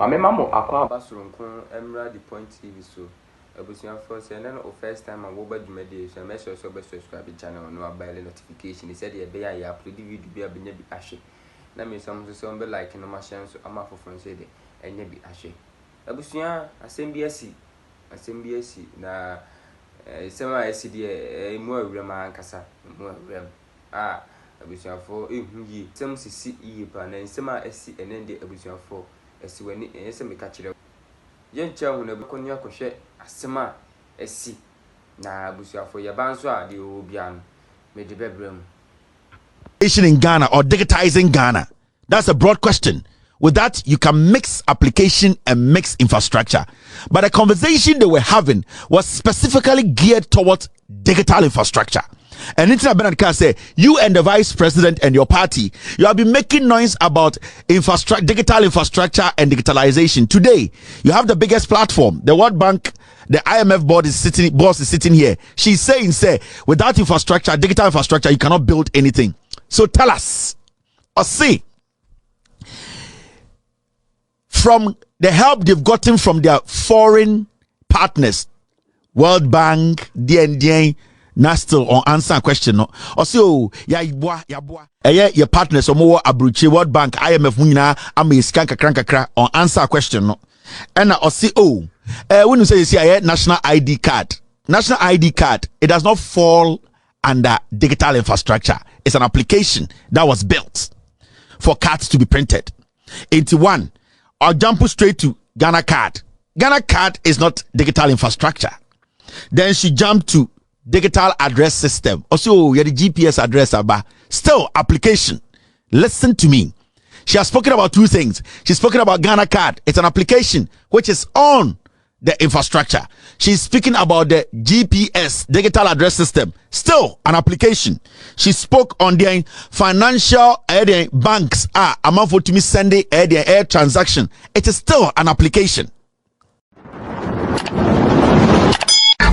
Mamemo akwa basurunku emra the point TV so ebusian force and then the first time I go back to mediation make sure so subscribe the channel no about notification. He said the be I upload the video be be ashe. Na me some be like no machine so ama for friends say dey enye bi ashe. Ebusian asembs na sema esi dey mu awura nkansah mu awura ebusian for ehuyi sem sisi iye pa na sema esi enen de ebusian for esi wani ese me ka kire yencha hu na be konia kohwe asema esi na abusuafo ye banso a de obia no me de bebrem in Ghana or digitizing Ghana. That's a broad question. With that, you can mix application and mix infrastructure. But the conversation they were having was specifically geared towards digital infrastructure. And Intina Bernard can say, you and the vice president and your party, you have been making noise about digital infrastructure and digitalization. Today, you have the biggest platform. The World Bank, the IMF boss is sitting here. She's saying, without infrastructure, digital infrastructure, you cannot build anything. So tell us, or see, from the help they've gotten from their foreign partners, World Bank, DND, na still on answer question no also ya your partners omo abruche World Bank IMF munyina amesika kakra on answer question no and also when you say you see national ID card, it does not fall under digital infrastructure. It's an application that was built for cards to be printed. 81 or jump straight to Ghana card is not digital infrastructure. Then she jumped to digital address system. Also, you the GPS address about still application. Listen to me. She has spoken about two things. She's spoken about Ghana card. It's an application which is on the infrastructure. She's speaking about the GPS digital address system. Still an application. She spoke on the financial banks. Amount for to me sending air transaction. It is still an application.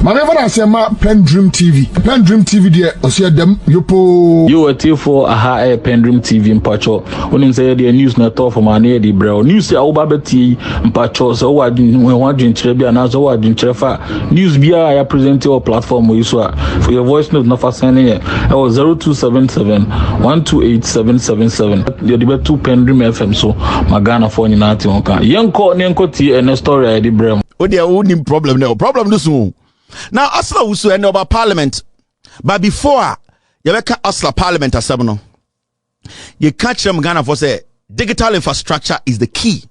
Whenever I say my Pendream TV there, I see them yopo. You were till for a Pendream TV in Pacho. When you say the news not all from an eddy bro. News say Obabeti in Pacho, so I didn't want to Trebia and so I didn't Trefa. News be I present your platform with you for your voice note not for sending it. I was 0277 128777. You're the two Pendream FM, so Magana for you not on. Young call Nyanko and a story I did bro. Oh, there only problem now. Problem this one. Now, Asla also end about parliament, but before you make Asla parliament as no, you catch them Ghana for say digital infrastructure is the key,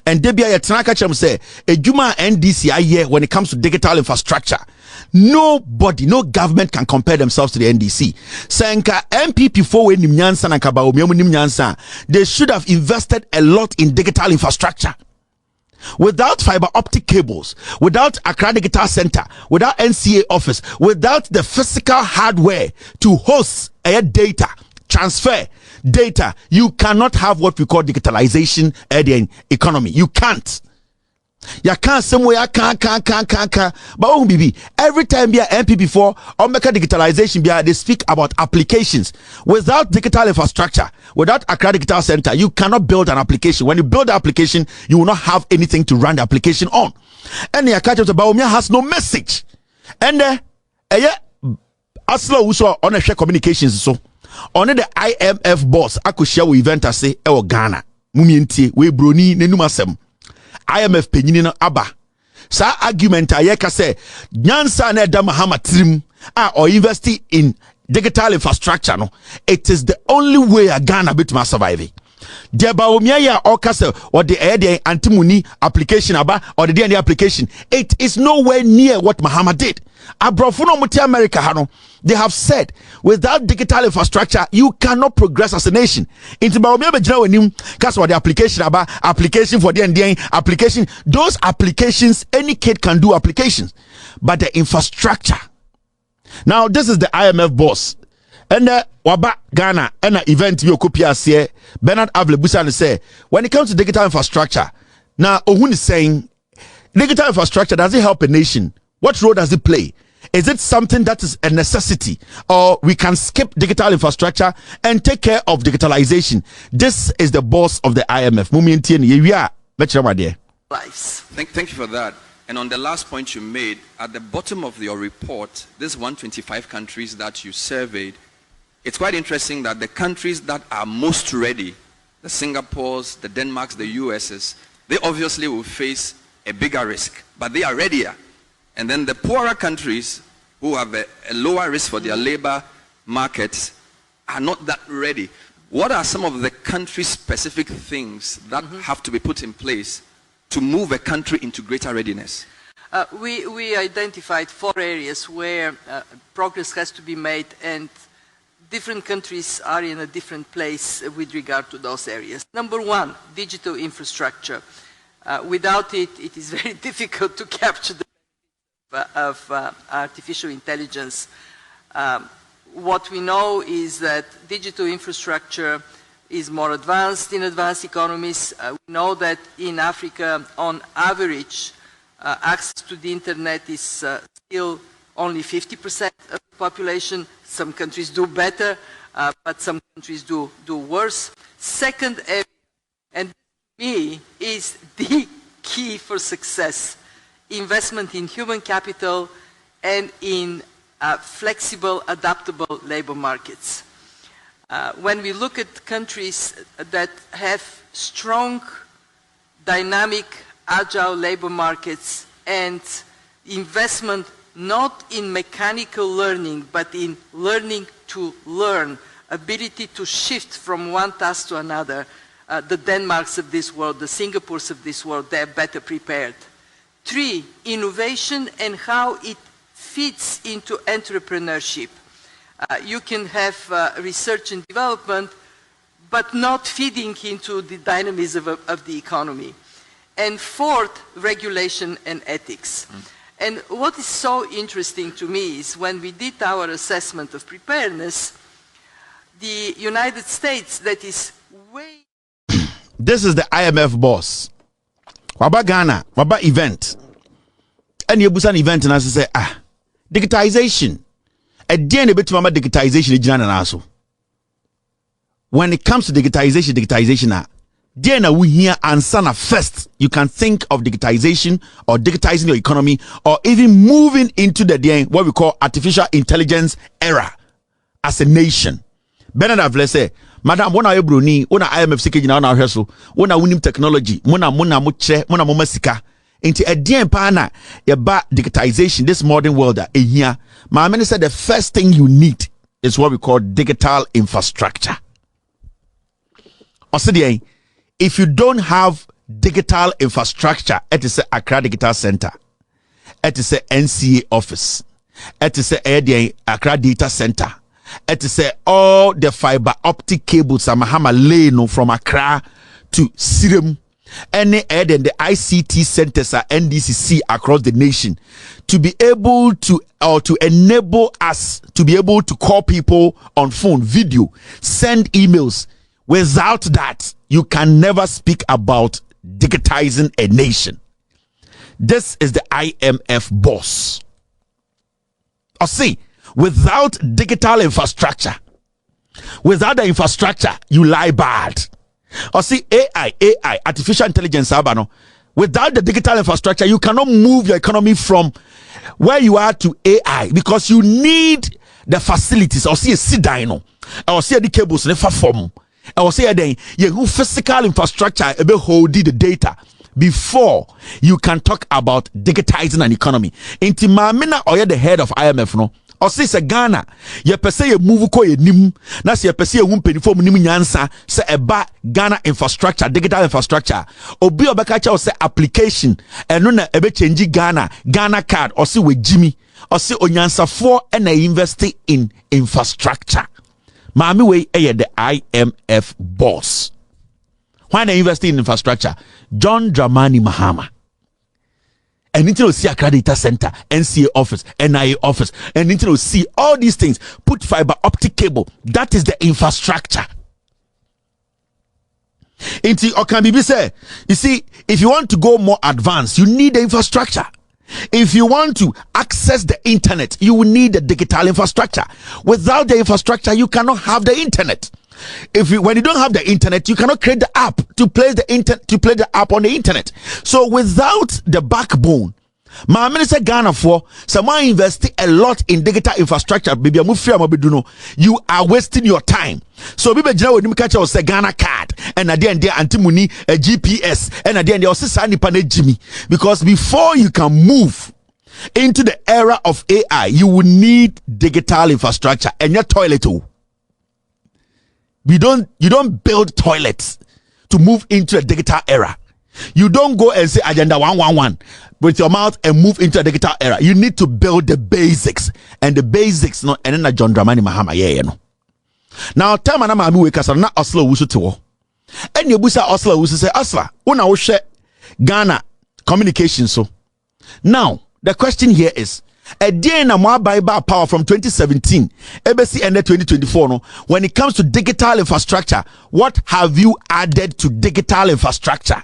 and Debia Yatana catch them say a Juma NDC year when it comes to digital infrastructure. Nobody, no government can compare themselves to the NDC. Senka MPP for when Nyansa and Bawumia Nyansa, they should have invested a lot in digital infrastructure. Without fiber optic cables, without Accra Digital Center, without NCA office, without the physical hardware to host data, transfer data, you cannot have what we call digitalization in economy. You can't. You can't somewhere you can't. But every time be MP4 or make a digitalization, they speak about applications. Without digital infrastructure, without Accra Digital Center, you cannot build an application. When you build the application, you will not have anything to run the application on. And the catch of the Bawumia has no message. And Asla also on a share communications so on the IMF boss I could share with event I say Ghana Mumienti we broni nenumasem IMF penyini aba sa argument ayeka say nyansa na da Mahama trim or investing in digital infrastructure no it is the only way a Ghana bit must survive. The Bawumia ya okase or the antimuni application aba or the application it is nowhere near what Mahama did. Abrofuno muti America hano they have said without digital infrastructure you cannot progress as a nation. Into Bawumia bejina wenim cause what the application aba application for the application those applications any kid can do applications but the infrastructure. Now this is the IMF boss. And waba Ghana and event we okopia here Bernard Avle Busan say when it comes to digital infrastructure now Ohun is saying digital infrastructure does it help a nation? What role does it play? Is it something that is a necessity or we can skip digital infrastructure and take care of digitalization? This is the boss of the IMF. Mumienti lives. Thank you for that. And on the last point you made, at the bottom of your report, this 125 countries that you surveyed, it's quite interesting that the countries that are most ready, the Singapores, the Denmarks, the USs, they obviously will face a bigger risk, but they are readier. And then the poorer countries who have a lower risk for their labor markets are not that ready. What are some of the country-specific things that have to be put in place to move a country into greater readiness? We identified 4 areas where progress has to be made, and different countries are in a different place with regard to those areas. Number 1, digital infrastructure. Without it, it is very difficult to capture the of artificial intelligence. What we know is that digital infrastructure is more advanced in advanced economies. We know that in Africa, on average, access to the internet is still only 50% of the population. Some countries do better, but some countries do worse. Second area, and to me, is the key for success: investment in human capital and in flexible, adaptable labor markets. When we look at countries that have strong, dynamic, agile labor markets and investment not in mechanical learning, but in learning to learn, ability to shift from one task to another, the Denmarks of this world, the Singapores of this world, they're better prepared. 3, innovation and how it fits into entrepreneurship. You can have research and development, but not feeding into the dynamism of the economy. And 4th, regulation and ethics. And what is so interesting to me is when we did our assessment of preparedness, the United States, that is way... This is the IMF boss. Waba Ghana, waba event. And you busan event and I say, digitization. A DNA bit mama digitization. When it comes to digitization, DNA we hear answer first. You can think of digitization or digitizing your economy or even moving into the what we call artificial intelligence era as a nation. Bernard Avlese, Madam, when I Bruni, when I IMF seeking on our hustle, when I win technology, muna muche, muna momasika, into a DM pana, about digitization, this modern world here. My man said the first thing you need is what we call digital infrastructure. Also, if you don't have digital infrastructure, it is Accra Digital Center, it is a NCA office, it is a Accra Data Center. It is all the fiber optic cables Mahama lane from Accra to Sirem, any and the ICT centers are NDCC across the nation to be able to or to enable us to be able to call people on phone, video, send emails. Without that, you can never speak about digitizing a nation. This is the IMF boss. Or see, without digital infrastructure, without the infrastructure, you lie bad. Or see, AI, artificial intelligence, without the digital infrastructure, you cannot move your economy from where you are to AI because you need the facilities. Or see a C-dino, or see the cables, never form. Or say then, you physical infrastructure able hold the data before you can talk about digitizing an economy. Inti mamina or the head of IMF no. Or say se Ghana, ye pese ye move ko ye nim, na se ye pese ye wumpeni form nim nyansa se eba Ghana infrastructure, digital infrastructure. Obi obeka cha say application, eno na ebe change Ghana card, or say we Jimmy, or say onyansa for and invest in infrastructure. Mami way the IMF boss. Why they invest in infrastructure? John Dramani Mahama. And into see Accra Data Center, NCA office, NIA office, and into see all these things. Put fiber optic cable. That is the infrastructure. Into Okambibi say, you see, if you want to go more advanced, you need the infrastructure. If you want to access the internet, you will need the digital infrastructure. Without the infrastructure, you cannot have the internet. when you don't have the internet, you cannot create the app to play the app on the internet. So without the backbone, my minister Ghana for someone investing a lot in digital infrastructure, you are wasting your time. So we catch us a Ghana card and at the end there antimony a GPS and at the end there also sign Jimmy, because before you can move into the era of AI, you will need digital infrastructure and your toilet too. You don't build toilets to move into a digital era. You don't go and say agenda 111 with your mouth and move into a digital era. You need to build the basics, and the basics no and then John Dramani Mahama no. Now time na ma we kasa na Oslo wusu tewo. And you busa Oslo wusu say Oslo una wo hwe Ghana communication so. Now the question here is, a day na mo buy power from 2017 ebesi end 2024 no, when it comes to digital infrastructure, what have you added to digital infrastructure?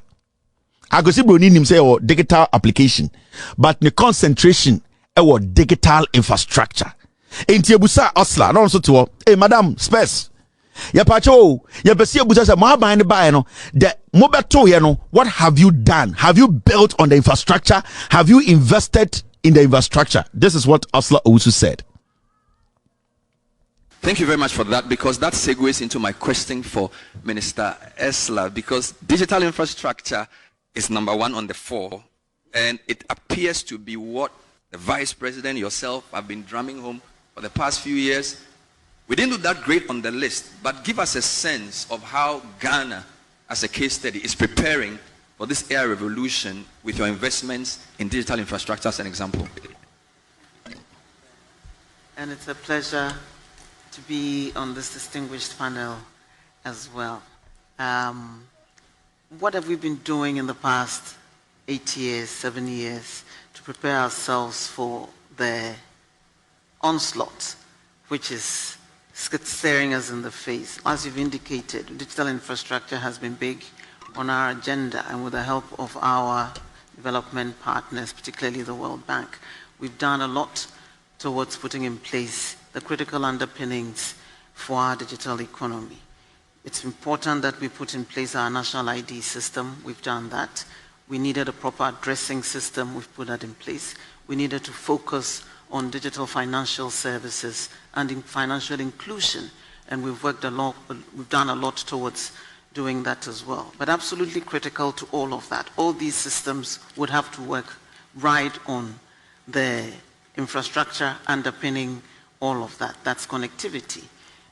I go see Broni him say digital application, but the concentration digital infrastructure. Enti ebusa Osla no so to hey madam space ya pacho ya besi ebusa say mo ban buy no the mobeto here no, what have you done? Have you built on the infrastructure? Have you invested in the infrastructure? This is what Osla also said. Thank you very much for that, because that segues into my question for Minister Esla, because digital infrastructure is number one on the 4, and it appears to be what the Vice President, yourself, have been drumming home for the past few years. We didn't do that great on the list, but give us a sense of how Ghana, as a case study, is preparing for this AI revolution with your investments in digital infrastructure as an example. And it's a pleasure to be on this distinguished panel as well. What have we been doing in the past 8 years, 7 years to prepare ourselves for the onslaught, which is staring us in the face? As you've indicated, digital infrastructure has been big on our agenda, and with the help of our development partners, particularly the World Bank, we've done a lot towards putting in place the critical underpinnings for our digital economy. It's important that we put in place our national ID system. We've done that. We needed a proper addressing system. We've put that in place. We needed to focus on digital financial services and in financial inclusion, and we've worked a lot. We've done a lot towards doing that as well. But absolutely critical to all of that, all these systems would have to work right on the infrastructure underpinning all of that. That's connectivity.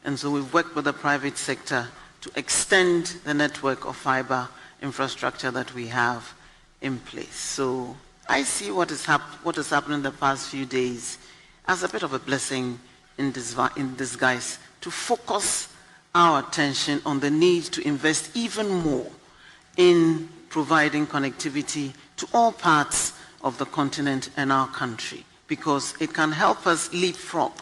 And so we've worked with the private sector to extend the network of fiber infrastructure that we have in place. So I see what has happened in the past few days as a bit of a blessing in disguise to focus our attention on the need to invest even more in providing connectivity to all parts of the continent and our country, because it can help us leapfrog.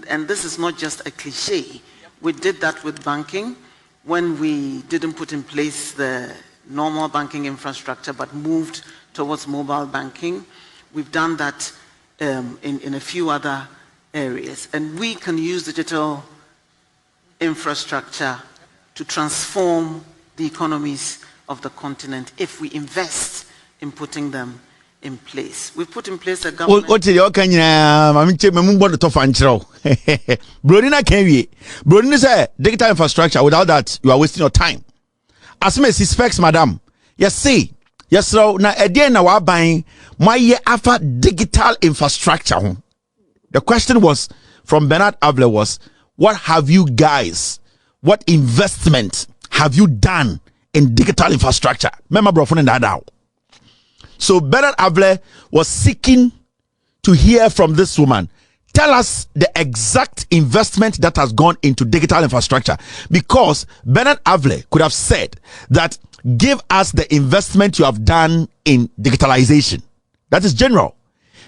And this is not just a cliche. We did that with banking when we didn't put in place the normal banking infrastructure but moved towards mobile banking. We've done that in a few other areas. And we can use digital infrastructure to transform the economies of the continent if we invest in putting them in place. We've put in place a government. What you can Brodina can we? Brodina say digital infrastructure. Without that, you are wasting your time. As me specs, madam. Yes, see. Yes, so now again now we're buying my year after digital infrastructure. The question was from Bernard Avle was, what have you guys, what investment have you done in digital infrastructure? Remember, bro, from that out. So Bernard Avle was seeking to hear from this woman. Tell us the exact investment that has gone into digital infrastructure, because Bernard Avle could have said that give us the investment you have done in digitalization. That is general.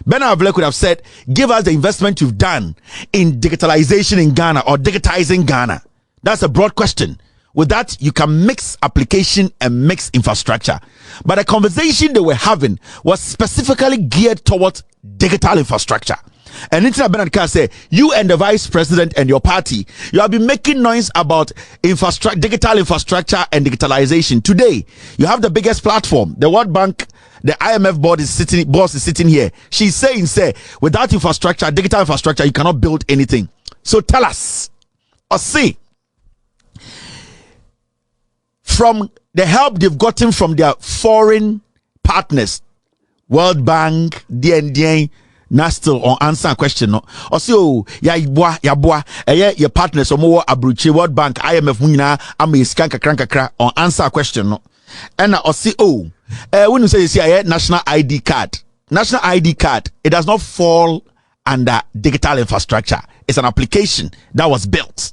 Bernard Avle could have said, give us the investment you've done in digitalization in Ghana or digitizing Ghana. That's a broad question. With that, you can mix application and mix infrastructure. But the conversation they were having was specifically geared towards digital infrastructure. And it's Bernard can say, you and the vice president and your party, you have been making noise about digital infrastructure and digitalization. Today, you have the biggest platform. The World Bank, the IMF boss is sitting here. She's saying, without infrastructure, digital infrastructure, you cannot build anything. So tell us, or see, from the help they've gotten from their foreign partners, World Bank, DND, na still on answer question no. Also, ya your partners or more abruche World Bank, IMF munina ama iskanka krankakra on answer question no. And also when you say you see national ID card. National ID card, it does not fall under digital infrastructure. It's an application that was built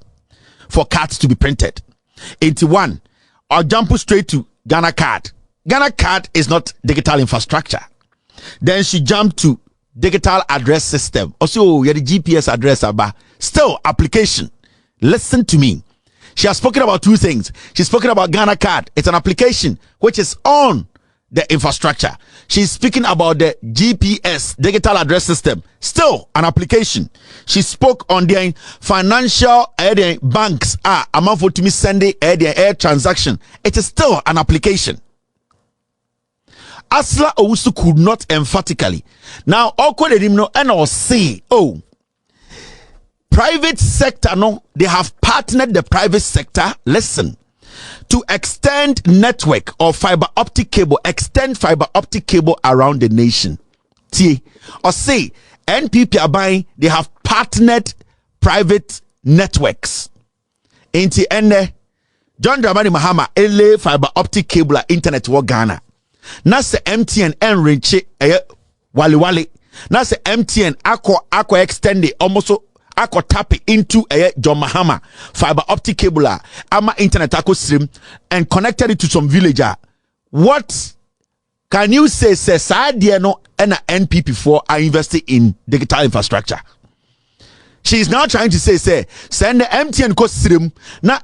for cards to be printed. 81. I'll jump straight to Ghana card. Ghana card is not digital infrastructure. Then she jumped to digital address system. Also, yeah, the GPS address about still application. Listen to me. She has spoken about two things. She's spoken about Ghana card. It's an application which is on the infrastructure. She's speaking about the GPS digital address system. Still an application. She spoke on the financial banks amount for to me sending air transaction. It is still an application. Asla Owusu could not emphatically. Now, and say, private sector, no, they have partnered the private sector, listen, to extend network or fiber optic cable, extend fiber optic cable around the nation. Or say, NPP are buying, they have partnered private networks. Inti ene, John Dramani Mahama, LA fiber optic cable internet wo Ghana. Na se MTN enriche wali na se MTN ako extend it almost ako tap into John Mahama fiber optic cable ama internet ako stream and connected it to some villager. What can you say sadia no and NPP for are investing in digital infrastructure? She is now trying to say send the MTN ko stream na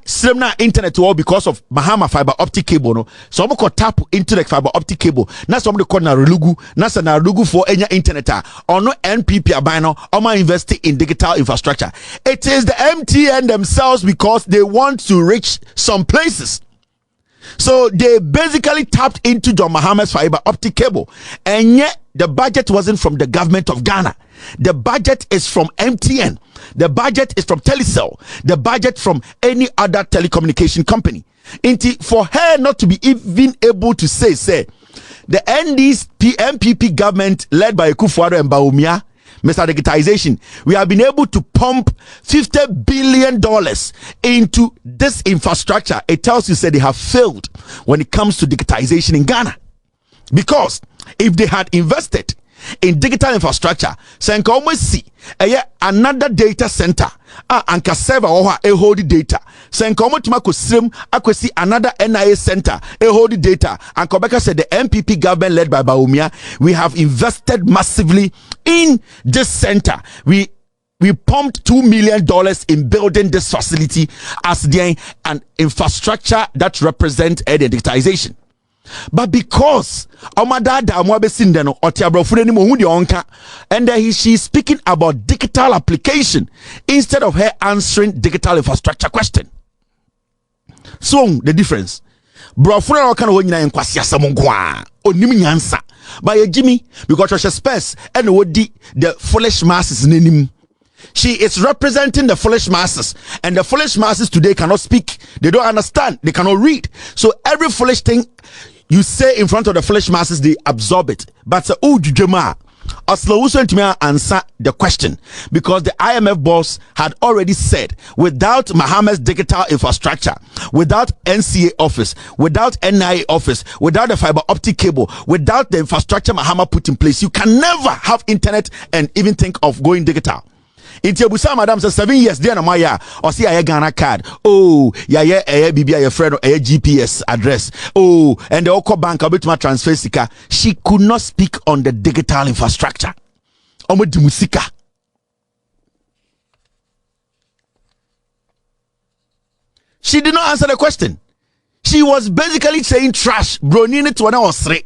internet wall because of Mahama fiber optic cable no. So we could tap into the fiber optic cable. Na somebody call na relugu na relugu for any internet or no NPP abino or investing in digital infrastructure. It is the MTN themselves because they want to reach some places. So they basically tapped into John Mahama's fiber optic cable, and yet the budget wasn't from the government of Ghana. The budget is from MTN. The budget is from Telecel. The budget from any other telecommunication company. For her not to be even able to say the NPP government led by Akufo-Addo and Bawumia, Mr. Digitalization, we have been able to pump $50 billion into this infrastructure. It tells you they have failed when it comes to digitization in Ghana. Because if they had invested in digital infrastructure, so you almost see another data center and can serve a hold data. So you almost see another NIA center a hold data. And Quebec said the MPP government led by Bawumia, we have invested massively in this center. We pumped $2 million in building this facility as an infrastructure that represents digitization. But because and then she's speaking about digital application instead of her answering digital infrastructure question. So the difference. But Jimmy, because she space and the foolish masses in him. She is representing the foolish masses, and the foolish masses today cannot speak. They don't understand. They cannot read. So every foolish thing you say in front of the foolish masses, they absorb it. But Oslo to me answer the question, because the IMF boss had already said without Mahama's digital infrastructure, without NCA office, without NIA office, without the fiber optic cable, without the infrastructure Mahama put in place, you can never have internet and even think of going digital. Intiobusa madam says 7 years there na maya or see a Ghana card. Oh, BBI your friend a GPS address. Oh, and the Oko bank a bit more transfer sika. She could not speak on the digital infrastructure. Musika. She did not answer the question. She was basically saying trash. Bronini to one or three.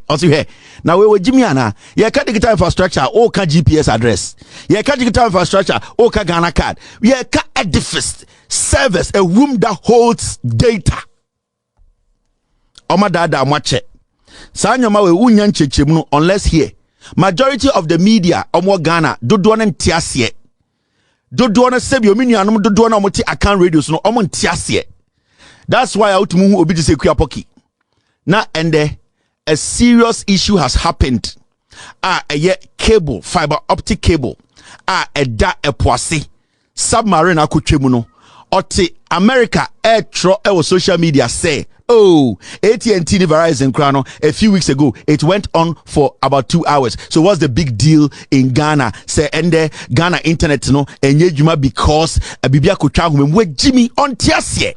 Now we were Jimmy Anna. You can't digital infrastructure. Oh, can GPS address. You can't digital infrastructure. Oh, can Ghana card. You can't edifice service a room that holds data. Oma dada mwache. Sanyoma we unyan chechemno unless here. Majority of the media omo Ghana dodoane ntiasie. Dodoane sebi ominu anum dodoane omoti account radios no omo ntiasie. That's why outmuhu obi di sekuya poki. Na ende a serious issue has happened. A cable, fiber optic cable. A da epoase. Submarine akutwemu no. Oti America air tro social media say, oh, AT&T Verizon Crown a few weeks ago, it went on for about 2 hours. So what's the big deal in Ghana? Say ende Ghana internet no enye juma because bibia kutwa we Jimmy on tiasie.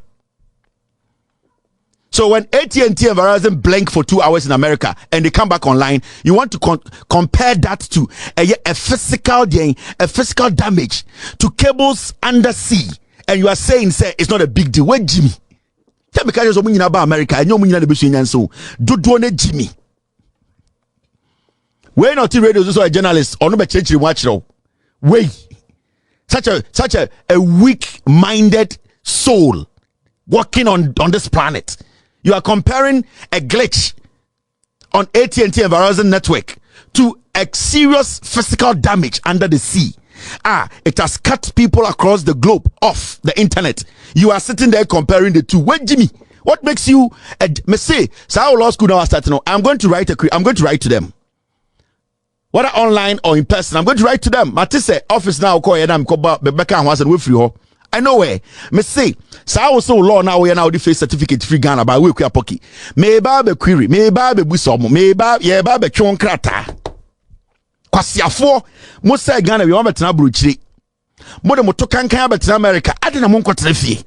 So when AT&T and Verizon blink for 2 hours in America and they come back online, you want to compare that to a physical damage to cables under sea, and you are saying say it's not a big deal. Where Jimmy? Tell me because you're about America and you're not so do Jimmy. We're not radio also a journalist or no be change watch now. Wait, such a weak-minded soul walking on this planet. You are comparing a glitch on AT&T and Verizon network to a serious physical damage under the sea. It has cut people across the globe off the internet. You are sitting there comparing the two. Wait, Jimmy, what makes you me say, so law school now starting now. I'm going to write to them. Whether online or in person, I'm going to write to them. Matisse office now call you them Rebecca and Watson with free. I know where. Me say, so also law now we are now the face certificate free Ghana by we pocky. Me ba be query, me ba be busomo, me ba ye ba be chon krata. Kwasiafo, mo say Ghana we want betena bruchiri. Mo de mo to kankan betena America, ade na mo nkotena fie.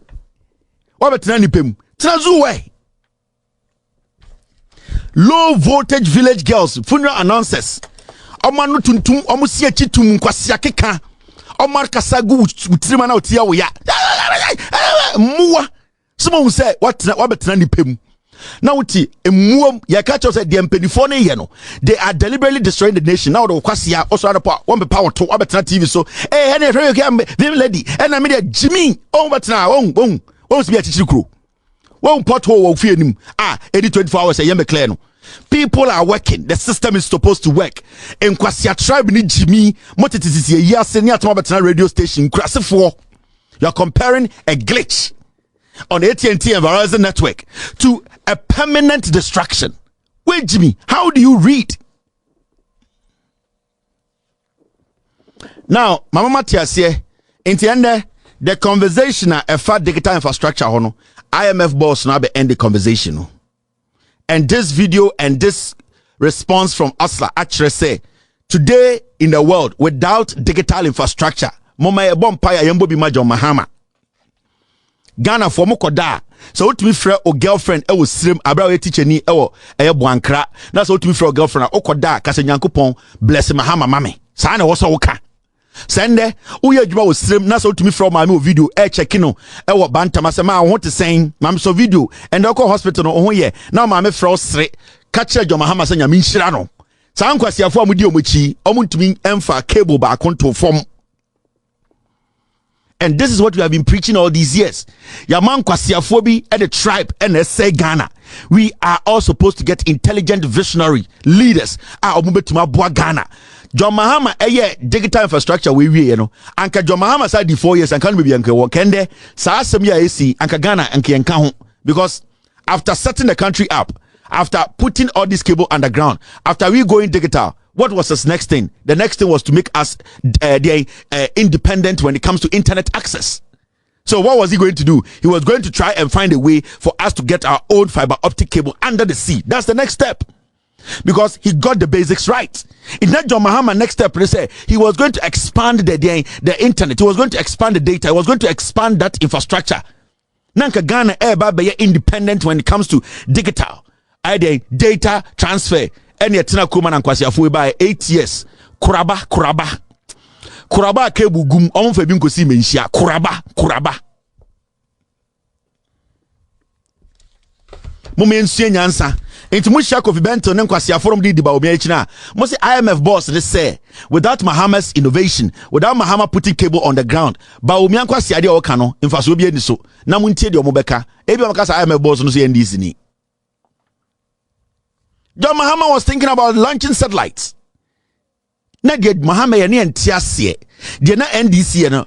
Wa betena nipem. Tena zuwe. Low voltage village girls, funeral announcers. Omanu tuntum, omusi achitum kwasia keka. Omar Kasagu utrima na utia wo ya. Muwa. Someone say what betina ni pem. Now uti emuom ya catch us at the empenifone ye no. They are deliberately destroying the nation. Now the kwasia also ada one power to betina TV so any lady and I mean Jimmy oh betina won be a chichikru. Won pothole wo fie nim. 24 hours e clear no. People are working. The system is supposed to work. In Kwasia tribe ni Jimmy, motitisi ye senior atoma radio station. You are comparing a glitch on AT&T and Verizon network to a permanent destruction. Wait, Jimmy, how do you read? Now, Mama Matias here, in the end, the conversation a fat digital infrastructure hono. IMF boss now be end the conversation. And this video and this response from Asla actually say, today in the world, without digital infrastructure, Mama Ebompaya Yembo Bimajo Mahama. Ghana for Mokoda. So what me friend or girlfriend was slim about teacher ni buankra. That's what me friend or girlfriend Okoda Kasanyankupon bless Mahama Mami. Sana was oka. Sende uye juba was slim na so to me from my video checking bantama say ma want to saying mam so video and go hospital no ye now ma me fro sre catch your mahama say nyame nhira no san kwasiafo amudi omochi omuntumi emfa cable ba konto form. And this is what we have been preaching all these years. Yaman kwasiafo bi at the tribe and say Ghana. We are all supposed to get intelligent visionary leaders. Omubetuma boa Ghana. John Mahama digital infrastructure we you know. Anka John Mahama said the 4 years and can be anka wakende sa asem ya esi anka Ghana anka yanka ho because after setting the country up, after putting all this cable underground, after we going digital, what was the next thing? The next thing was to make us independent when it comes to internet access. So what was he going to do? He was going to try and find a way for us to get our own fiber optic cable under the sea. That's the next step. Because he got the basics right. In that John Mahama next step, they say he was going to expand the internet. He was going to expand the data. He was going to expand that infrastructure. Nanka Ghana be independent when it comes to digital. Data transfer. Any atina kuma na kwasi afu by 8 years. Kuraba kebu gum omfe bi nkosi menhia. Kuraba. ensue nyansa. Into Musha Kofi Bento Nenquasia Forum di Bawumia China. Must IMF boss they say without Mahama's innovation, without Mahama putting cable on the ground, Bawumia Quasia de Okano, in Fasubia Niso, Namunti de Mobeka, Ebiakas IMF boss no say in Disney. John Mahama was thinking about launching satellites. Not yet Mahama and Tiasie. They're not NDC. No.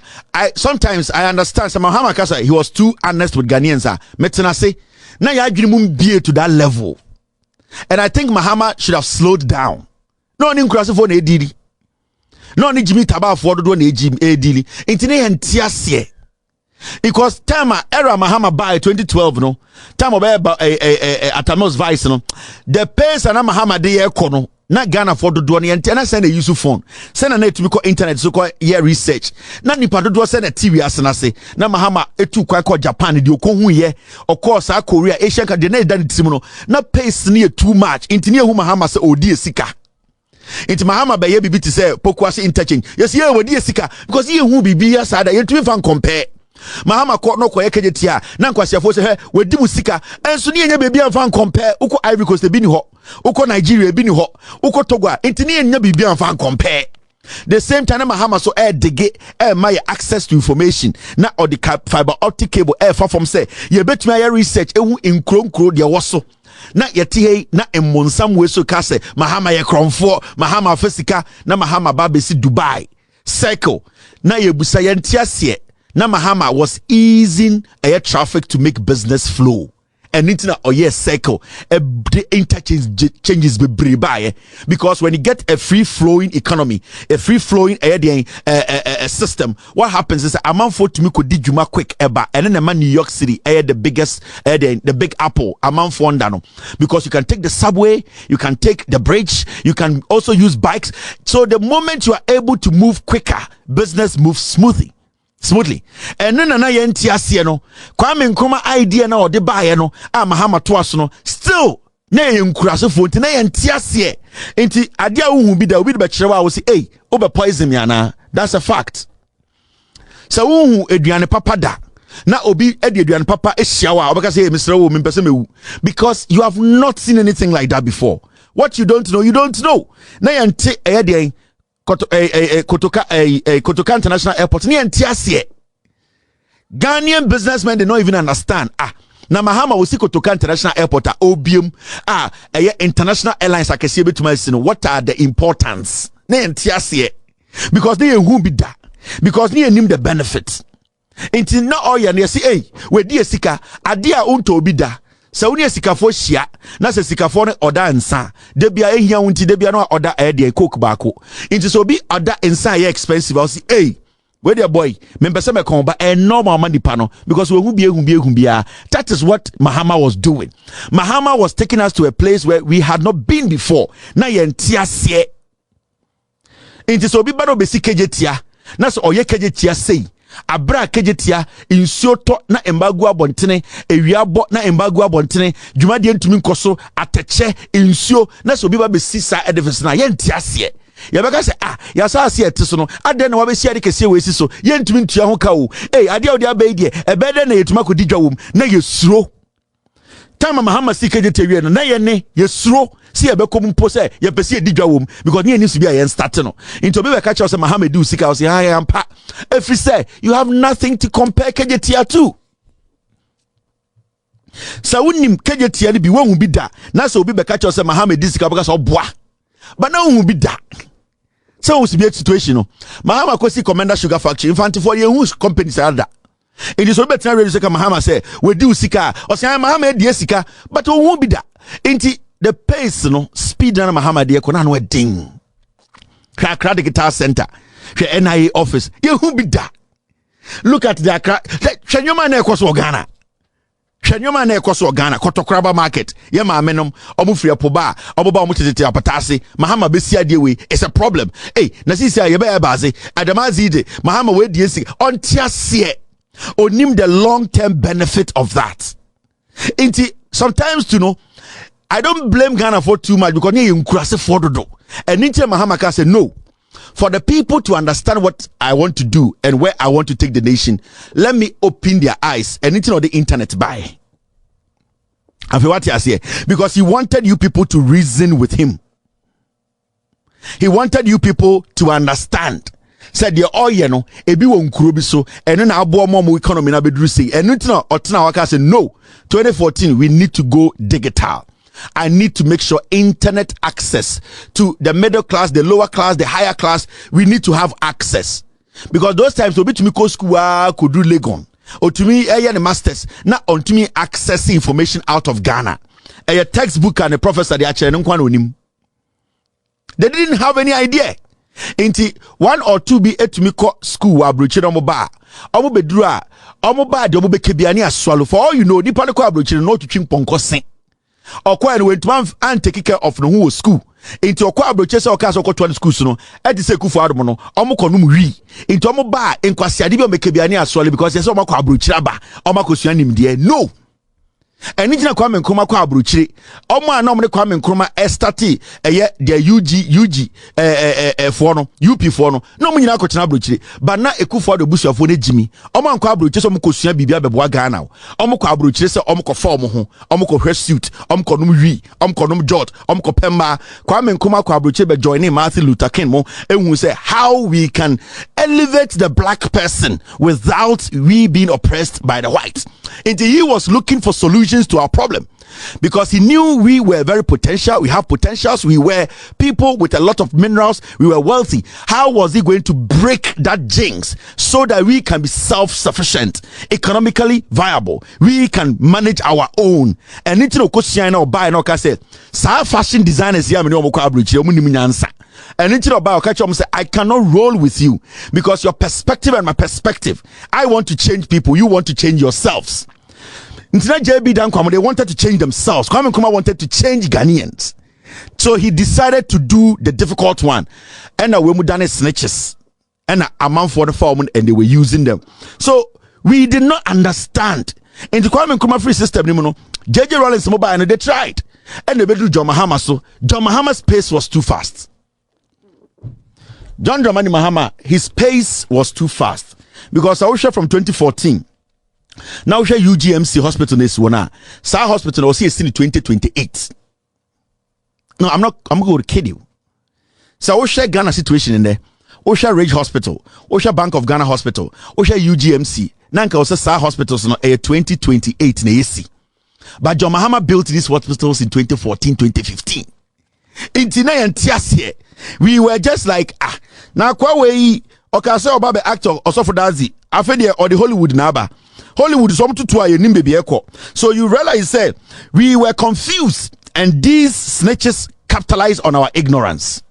Sometimes I understand some Mahama Kasa, he was too honest with Ghanaians. Metenase. Now you agree be to that level. And I think Mahama should have slowed down. No need to for ADD. No need Jimmy Taba for the one ADD. Intine and Tiasie. Because time era Mahama by 2012 no. Time of Atamos Vice no. The pace and Mahama de Ekono. Na Ghana for the one and I send a use phone. Send a net to call internet so call year research. Na nipa do send a TV asana say. Na Mahama etu kwa Japan di okohu ye. Of course Korea Asian ka de na dani timono. Na pace near too much. Inti near hu Mahama say odi sika. Inti Mahama be ye bibi to say pokwase interchange. Yes ye odi sika because ye hu bibi ya sada ye tumi fan compare. Mahama ko no ko ekejetia na nkwasiafo se he wedi musika enso ne enya bebia fan compare uko Ivory Coast bi ni ho uko Nigeria bi ni ho uko Togo enti ne enya bebia fan compare. The same time Mahama so dege my access to information na or the fiber optic cable fa from say ye betumi aye research ehu nkronkro de woso na yete na emmonsam we so ka say Mahama ye kronfo Mahama fasika na Mahama ba besi Dubai circle na ye busa ye ntiase. Na Mahama was easing air traffic to make business flow. And internet or yes cycle the interchange changes be by because when you get a free flowing economy, a free flowing system, what happens is a man for to me could dijuma quick eba and then a man New York City the biggest the big apple a man for ndano because you can take the subway, you can take the bridge, you can also use bikes. So the moment you are able to move quicker, business moves smoothly. And then na yentiase no Kwame Nkrumah idea na ode baaye no Mahama to aso no still na yenkurasefo nti na yentiase nti ade a hu bi da obi be kire wa wo say eh obe poison me ana. That's a fact. So hu eduane papa da na obi edi eduane papa ehia wa obeka say Mr. wo me pese mewu because you have not seen anything like that before. What you don't know, you don't know. Na yente de Kotoka International Airport ni entiase. Ghanaian businessmen they don't even understand. Na Mahama will see Kotoka International Airport obium international airlines akese betuma sino. What are the importance? Na entiase because they who be da because they nim the benefits. Inti na oya na say eh we di sika ade a unto obi da. Sa woni sikafo hia na se sikafo ne oda nsa de bia ehia wonti de bia no oda de coke baako nti so bi oda nsa ye expensive I say hey where the boy me pese me kon ba normal money pa no because we hu bia. That is what Mahama was doing. Mahama was taking us to a place where we had not been before. Na ye ntiase nti so bi ba no be sikejetia na so oye kejetia sei abra kejetia insuo to na embagu abontene ewiabo na embagu abontene dwumade ntumi nkoso ateche insuo na so bi ba be sisa edifice na ye ntiase ya beka se ya sa ase ete no ade na wabesi ade kese we si so ye ntumi ntua ho ka wo ade a odi abaidie ebede na yetuma kodi dwawom na yesuro tama Mahama sikejetia wie no na ye ne yesuro si ebekom mpo se ye pese edi dwawom because ne needs to be a start no into be catch say Mahama do sika o say ampa if you say you have nothing to compare kejetia to sa wonim kejetia ni bi won bi da na so obi be catch say Mahama di sika because oboa but na won bi da so we be a situation no Mahama kwesi Commander Sugar Factory infant for ye whose companies are that it is so better really say Mahama say we do sika o say Mahama di sika but won bi da enti the pace no speed na Mahama de ko na no ding kra digital center NIA office ye who be da look at the hwenyoma na ekoso Ghana hwenyoma na ekoso Ghana kotokraba market ye ma amenom omufri apoba oboba omutete apatase Mahama besia de we it's a problem na sisi ye be baze adamazide Mahama we die si ontiase onim the long term benefit of that sometimes to know I don't blame Ghana for too much because you nkurase for do. And Ninja Mahama can say no. For the people to understand what I want to do and where I want to take the nation, let me open their eyes and it's on the internet by. Because he wanted you people to reason with him. He wanted you people to understand. Said the no ebi won kuro bi so eno na abo mo economy na bedru say eno tina otena waka say no 2014 we need to go digital. I need to make sure internet access to the middle class, the lower class, the higher class, we need to have access. Because those times obi to me go school could do Legon or to me the masters na on to me access information out of Ghana. A textbook and a professor they didn't have any idea. Inti 1 or 2 be to me school wa brochi no ba omo beduru a omo ba de omo be kebiani aswalo for all you know nipa ne ko abrochi no twetwe ponko sen okwa no wentuma and take care of no who school inti okwa abrochi se oka so okwa school no e di se kufu adom no omo konum wi inti omo ba enkwasiade bi o me kebiani aswalo because yes omo ko abrochi aba omo ko suanim de no. And it's not Kwame Nkrumah kwa abrochire omo ana omo ne Kwame Nkrumah estati the UG for no UP for no no mo nyina ko tena abrochire ba na ekufo do busuafo ne jimi omo anko abrochire so omo ko sua bibia beboa Ghana omo ko abrochire se omo ko form ho omo ko hwe suit omo ko num wi omo ko num jot omo ko pemma Kwame Nkrumah kwa abrochire be join Martin Luther King mo ehun say how we can elevate the black person without we being oppressed by the whites. And he was looking for solutions to our problem because he knew we were very potential. We have potentials. We were people with a lot of minerals. We were wealthy. How was he going to break that jinx so that we can be self-sufficient, economically viable? We can manage our own. And it's no question or buy no say, fashion designers here, and into about say I cannot roll with you because your perspective and my perspective. I want to change people. You want to change yourselves. JB Dan Kwame, they wanted to change themselves. Kwame Nkrumah wanted to change Ghanaians. So he decided to do the difficult one. And we done snitches. And a man for the form and they were using them. So we did not understand. In the Kwame Nkrumah free system, JJ Rollins mobile and they tried. And they do John Mahama. So John Mahama's pace was too fast. John Dramani Mahama, his pace was too fast. Because I was from 2014. Now we UGMC hospital this one. Sa hospital was here in 2028. No, I'm going to kid you. So we share Ghana situation in there. We share Rage Hospital. We share Bank of Ghana Hospital. We share UGMC. Nanka also Sa hospitals no 2028 na AC. But John Mahama built these hospitals in 2014, 2015. In Tina and Tiasie, we were just like now kwa we okay say oba be actor also for dazi afede or the Hollywood naba Hollywood some to a nim baby eko. So you realize say we were confused and these snitches capitalize on our ignorance.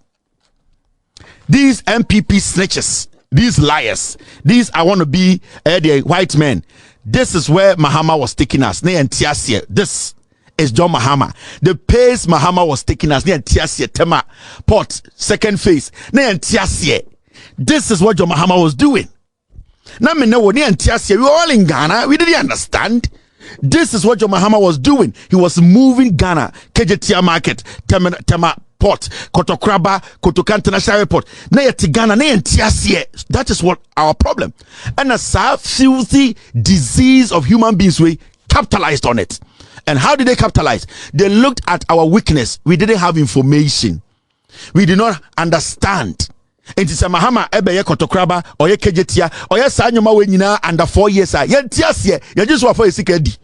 These MPP snitches, these liars, these I want to be the white men. This is where Mahama was taking us. This is John Mahama. The pace Mahama was taking us. Tema port second phase. This is what John Mahama was doing. Now we were all in Ghana. We didn't understand. This is what John Mahama was doing. He was moving Ghana, KJTR market, Tema port, Kotokraba, Kotoka International Airport. That is what our problem. And a filthy disease of human beings, we capitalized on it. And how did they capitalize? They looked at our weakness. We didn't have information. We did not understand. And it's a Mahama ebe ye Kotokraba or ye KJTR or ye Sanyoma we nyina under 4 years. Ye just wa for esikedi.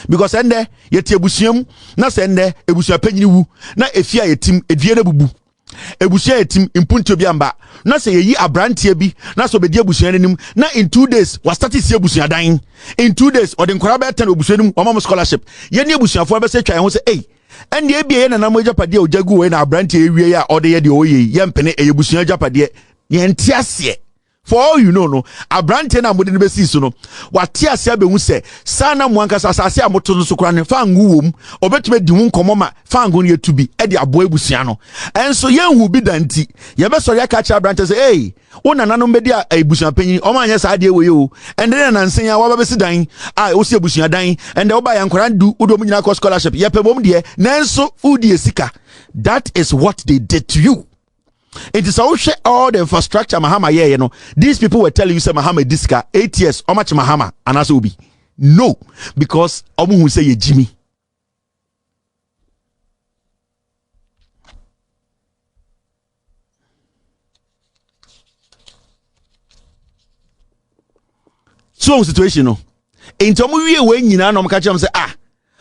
Because ende ye tie busuam na se ende ebusua panyini wu na efia yetim edie na bubu ebusua yetim impunto bi amba na se yeyi abrantie bi na so bedi ebusua nanim na in 2 days was start sie ebusua dan in 2 days or den kwara be ten obusua nim omam scholarship ye ne ebusuafo be se twan ho se ende ebie ye na nam ajapade ojagu we na abrantie ewie ya ode ye de oye ye mpene ebusua ajapade ye ntiase. For all you know, no, a brand ten and wouldn't be so no. What Tia Sabe who say, Sana Mwankasa Sasia Moton Sukran, Fangum, or better be Dun Comoma, Fangun to be Eddie Aboy Busiano. And so young will be Danti. Yabeso catch a brand and say, hey, one and media a bushia penny, or my yes idea with you. And then I'm saying, I was dying, I also bushia dying, and the Oba and Koran do Udominako scholarship, Yapabom dear, Nanso Udi Sika. That is what they did to you. It is all the infrastructure Mahama you know. These people were telling you say Mahama diska 8 years how much Mahama and as Obi. No, because Omu who say Jimmy. so situation no enti omo wie we nyina no mka kyerem say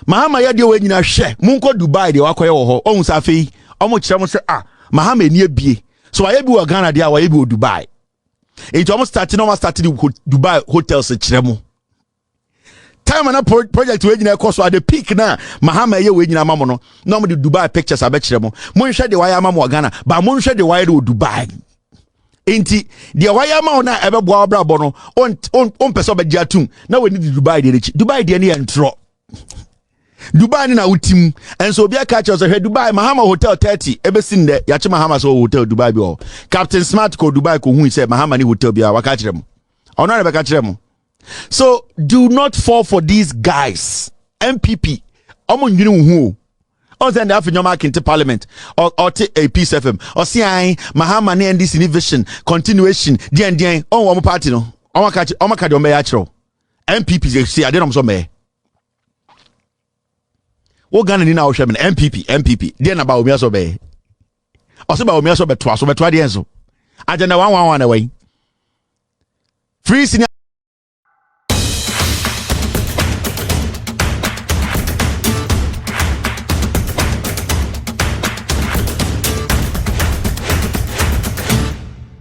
Mahama ya de we nyina hwe munko Dubai de wakoye wo ho ohun sa fei omo kyerem say Mahama eni abie so waye bi wo Ghana de waye bi wo Dubai enti omo start the Dubai hotels kyerem time na project we nyina ekoso at the peak na Mahama ye we nyina mamo no na omo de Dubai pictures abe kyerem monhwe de waye amamo Ghana ba monhwe de waye de Dubai enti de waye ma na ebe boa brabo no on pese obegya tum na we ni Dubai de rechi Dubai de ne entro Dubai ni na utim enso obi aka che so hwe Dubai Mahama hotel 30 ebe sin de ya che Mahama so hotel Dubai bi o Captain Smart ko Dubai ko hu say Mahama ni hotel bi a waka kire mu ono na be ka kire mu. So do not fall for these guys. MPP omo nwini hu on send after your mark into parliament or a peace FM or see Mahama ne NDC vision continuation dien on one party no on ka de me ya kire MPP see ade no so me wo Ghana ni na wo hwe me MPP dien na Bawumia so be o se Bawumia so be to de enso agenda 111 na wey free senior